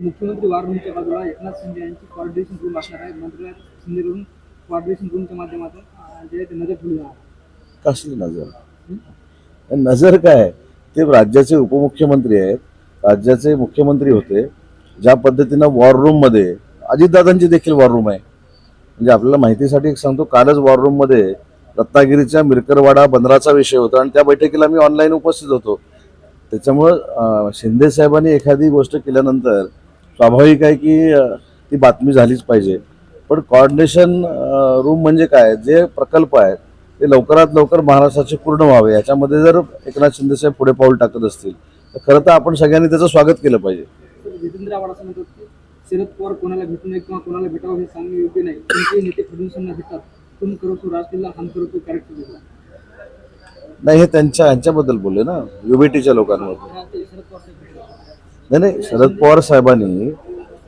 मुख्यमंत्री वार रूमच्या बाजूला एकनाथ शिंदे यांची कोऑर्डिनेशन रूम असणार आहे. मंत्री शिंदे रूम कोऑर्डिनेशन रूमच्या माध्यमातून जे ते नजर ठेवली जाणार. कसली नजर? नजर काय, ते राज्याचे उपमुख्यमंत्री आहेत, राज्याचे मुख्यमंत्री होते. ज्या पद्धतीनं वॉर रूम मध्ये अजितदादांची देखील वॉर रूम आहे. म्हणजे आपल्याला माहितीसाठी एक सांगतो, कालच वॉर रूम मध्ये रत्नागिरीच्या मिरकरवाडा बंदराचा विषय होता आणि त्या बैठकीला मी ऑनलाईन उपस्थित होतो. त्याच्यामुळं शिंदे साहेबांनी एखादी गोष्ट केल्यानंतर स्वाभाविक आहे की ती बातमी झालीच पाहिजे. पण कोऑर्डिनेशन रूम म्हणजे काय, जे प्रकल्प आहेत ते लवकरात लवकर महाराष्ट्राचे पूर्ण व्हावे, याच्यामध्ये जर एकनाथ शिंदे साहेब पुढे पाऊल टाकत असतील तर खरं तर आपण सगळ्यांनी त्याचं स्वागत केलं पाहिजे. जितेंद्र आव्हाड असं म्हणतात की शरद पवार कोणाला भेटू नये किंवा कोणाला भेटावं हे सांगणे योग्य नाही. कोणतेही नेते फडणवीसांना भेटतात, तुम करो तो राजकीयला हम करो तो कॅरेक्टर. नाही, हे यांच्याबद्दल बोलले ना, युबीटीच्या लोकांबद्दल. नाही, शरद पवार साहेबांनी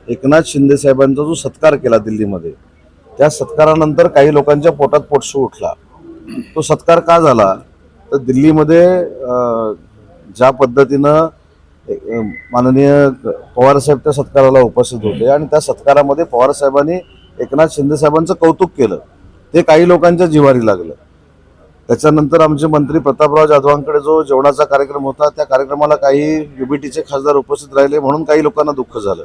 एकनाथ शिंदे साहेबांचा जो सत्कार केला दिल्लीमध्ये, त्या सत्कारानंतर काही लोकांच्या पोटात पोटसू उठला. तो सत्कार का झाला तर दिल्लीमध्ये ज्या पद्धतीनं माननीय पवार साहेब त्या सत्काराला उपस्थित होते आणि त्या सत्कारामध्ये पवार साहेबांनी एकनाथ शिंदे साहेबांचं कौतुक केलं, ते काही लोकांच्या जिव्हारी लागलं. त्याच्यानंतर आमचे मंत्री प्रतापराव जाधवांकडे जो जेवणाचा कार्यक्रम होता, त्या कार्यक्रमाला काही युबीटीचे खासदार उपस्थित राहिले म्हणून काही लोकांना दुःख झालं.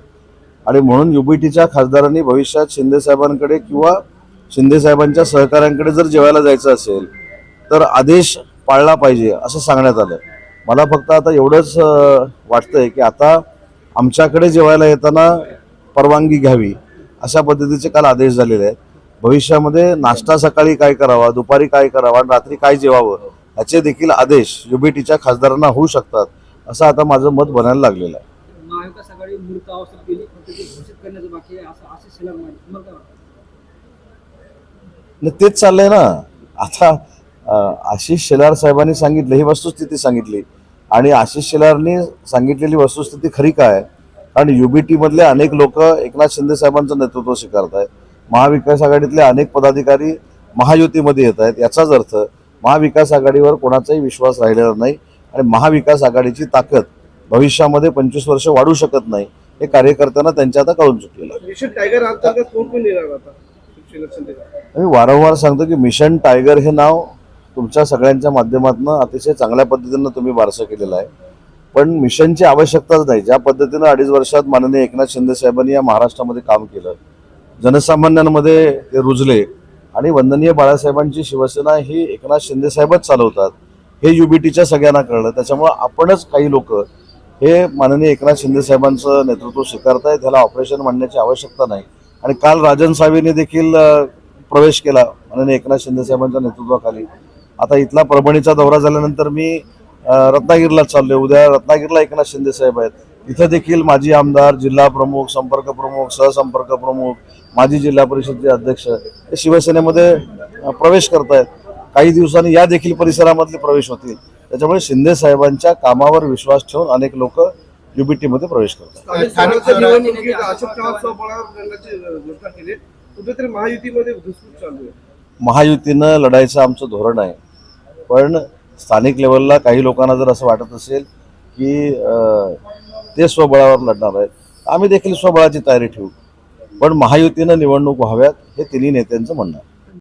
आणि म्हणून युबीटीच्या खासदारांनी भविष्यात शिंदे साहेबांकडे किंवा शिंदे साहेबांच्या सहकाऱ्यांकडे जर जेवायला जायचं असेल तर आदेश पाळला पाहिजे असं सांगण्यात आलं. मला फक्त आता एवढंच वाटतंय की आता आमच्याकडे जेवायला येताना परवानगी घ्यावी, अशा पद्धतीचे काल आदेश झालेले आहेत. भविष्यामध्ये नाश्ता सकाळी काय करावा, दुपारी काय करावा, रात्री काय जेवावं, याचे देखील आदेश युबीटीच्या खासदारांना होऊ शकतात, असं आता माझं मत बनायला लागलेलं आहे. महाविकास आघाडी मूर्त अवस्थेत गेली, फक्त ते घोषित करण्याचं बाकी आहे असं आशिष शेलार म्हणाले. तुम्हाला काय वाटतं? तेच चाललंय ना आता. आशिष शेलार साहेबांनी सांगितलं, ही वस्तुस्थिती सांगितली आणि आशिष शेलारनी सांगितलेली वस्तुस्थिती खरी काय, कारण युबीटी मधले अनेक लोक एकनाथ शिंदे साहेबांचं नेतृत्व स्वीकारत आहेत. महाविकास आघाडीतले अनेक पदाधिकारी महायुतीमध्ये येत आहेत. याचाच अर्थ महाविकास आघाडीवर कोणाचाही विश्वास राहिलेला नाही आणि महाविकास आघाडीची ताकद भविष्यामध्ये 25 वर्ष वाढू शकत नाही, हे कार्यकर्त्यांना त्यांच्या आता कळून चुकलेलं आहे. मिशन टायगर अंतर्गत कोण कोण येणार आता? मी वारंवार सांगतो की मिशन टायगर हे नाव तुमच्या सगळ्यांच्या माध्यमातून अतिशय चांगल्या पद्धतीनं तुम्ही बारसं केलेलं आहे. पण मिशनची आवश्यकताच नाही. ज्या पद्धतीनं 2.5 वर्षात माननीय एकनाथ शिंदे साहेबांनी या महाराष्ट्रामध्ये काम केलं, जनसामान्यांमध्ये ते रुजले आणि वंदनीय बाळासाहेबांची शिवसेना ही एकनाथ शिंदे साहेबच चालवतात, हे युबीटीच्या सगळ्यांना कळलं. त्याच्यामुळं आपणच काही लोक हे माननीय एकनाथ शिंदे साहेबांचं नेतृत्व स्वीकारतायत, त्याला ऑपरेशन म्हणण्याची आवश्यकता नाही. आणि काल राजन साहेबांनी देखील प्रवेश केला माननीय एकनाथ शिंदे साहेबांच्या नेतृत्वाखाली. आता इथला परभणीचा दौरा झाल्यानंतर मी रत्नागिरीला चाललोय. उद्या रत्नागिरीला एकनाथ शिंदे साहेब आहेत. इथं देखील माजी आमदार, जिल्हा प्रमुख, संपर्क प्रमुख, सहसंपर्क प्रमुख, माजी जिल्हा परिषदेचे अध्यक्ष हे शिवसेनेमध्ये प्रवेश करतायत. काही दिवसांनी या देखील परिसरामधले प्रवेश होतील. त्याच्यामुळे शिंदे साहेबांच्या कामावर विश्वास ठेवून अनेक लोक युबीटीमध्ये प्रवेश करतात. महायुतीनं लढायचं आमचं धोरण आहे. पण स्थानिक लेवलला काही लोकांना जर असं वाटत असेल की ते स्वबळावर लढणार आहेत, आम्ही देखील स्वबळाची तयारी ठेवू. पण महायुतीनं निवडणूक व्हाव्यात हे तिन्ही नेत्यांचं म्हणणं आहे.